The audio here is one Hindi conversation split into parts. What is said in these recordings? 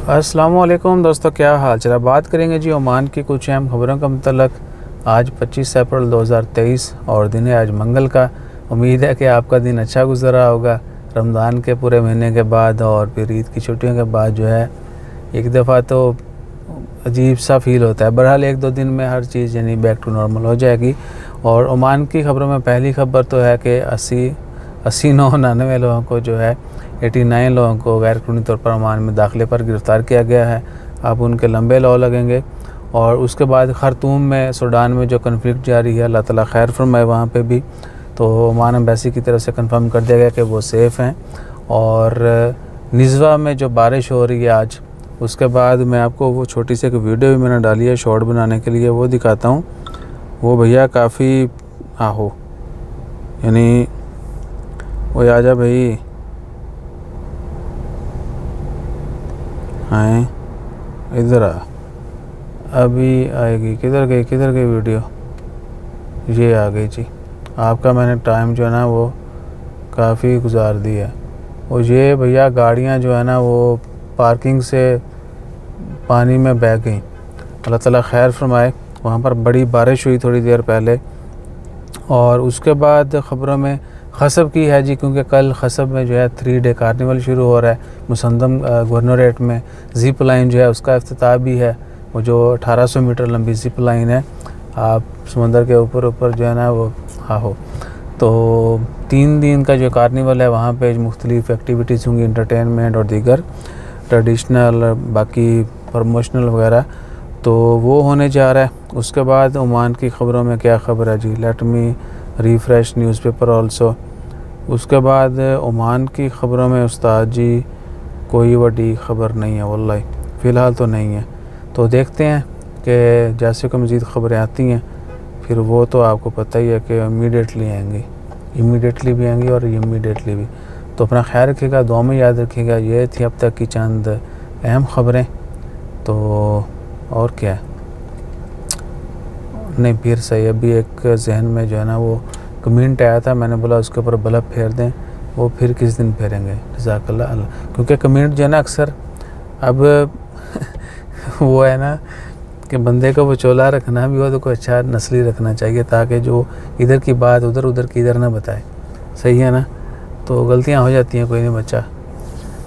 अस्सलामुअलैकुम दोस्तों, क्या हाल चाल है। बात करेंगे जी ओमान की कुछ अहम खबरों का मतलब। आज 25 अप्रैल 2023 और दिन है आज मंगल का। उम्मीद है कि आपका दिन अच्छा गुजर रहा होगा। रमज़ान के पूरे महीने के बाद और फिर ईद की छुट्टियों के बाद जो है एक दफ़ा तो अजीब सा फील होता है। बहरहाल एक दो दिन में हर चीज़ यानी बैक टू नॉर्मल हो जाएगी। और ओमान की खबरों में पहली खबर तो है कि 99 लोगों को जो है 89 लोगों को गैर कानूनी तौर पर ओमान में दाखिले पर गिरफ़्तार किया गया है। अब उनके लंबे लॉ लगेंगे। और उसके बाद खर्तूम में सूडान में जो कन्फ्लिक्ट जारी है, अल्लाह ताला खैर फरमाए वहाँ पे भी। तो ओमान एम्बेसी की तरफ से कंफर्म कर दिया गया कि वो सेफ़ हैं। और निज़वा में जो बारिश हो रही है आज, उसके बाद मैं आपको वो छोटी सी एक वीडियो भी मैंने डाली है शॉर्ट बनाने के लिए, वो दिखाता हूँ। वो भैया काफ़ी आहो यानी वो आजा भाई, हाँ इधर आ, अभी आएगी। किधर गई वीडियो, ये आ गई जी। आपका मैंने टाइम जो है ना वो काफ़ी गुजार दिया है। और ये भैया गाड़ियाँ जो है ना वो पार्किंग से पानी में बह गई। अल्लाह ताला खैर फरमाए। वहाँ पर बड़ी बारिश हुई थोड़ी देर पहले। और उसके बाद ख़बरों में खसब की है जी, क्योंकि कल खसब में जो है 3 डे कार्निवल शुरू हो रहा है। मुसंदम गवर्नरेट में ज़िप लाइन जो है उसका इफ्तिताह भी है। वो जो 1800 मीटर लंबी ज़िप लाइन है, आप समंदर के ऊपर जो है ना वो हो। तो 3 दिन का जो कार्निवल है वहाँ पे मुख्तलिफ़ एक्टिविटीज़ होंगी, इंटरटेनमेंट और दीगर ट्रेडिशनल बाकी प्रमोशनल वगैरह, तो वो होने जा रहा है। उसके बाद ओमान की ख़बरों में क्या ख़बर है जी, let me refresh newspaper also. उसके बाद ओमान की ख़बरों में उस्ताद जी कोई बड़ी ख़बर नहीं है, वल्लाही फ़िलहाल तो नहीं है। तो देखते हैं कि जैसे कि मज़ीद ख़बरें आती हैं फिर वो तो आपको पता ही है कि इमीडिएटली आएंगी, इमीडिएटली भी आएंगी और इमीडिएटली भी। तो अपना ख्याल रखिएगा, दुआ में याद रखिएगा। ये थी अब तक की चंद अहम ख़बरें। तो और क्या है, नहीं फिर सही, अभी एक जहन में जो है ना वो कमेंट आया था, मैंने बोला उसके ऊपर बल्ब फेर दें, वो फिर किस दिन फेरेंगे जज़ाकल्लाह अल्लाह। क्योंकि कमेंट जो है ना अक्सर अब वो है ना कि बंदे को वो चोला रखना भी हो तो कोई अच्छा नस्ली रखना चाहिए, ताकि जो इधर की बात उधर की इधर ना बताए। सही है ना। तो गलतियाँ हो जाती हैं, कोई नहीं, बच्चा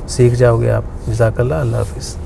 सीख जाओगे आप। जज़ाकल्लाह, अल्लाह हाफ़िज़।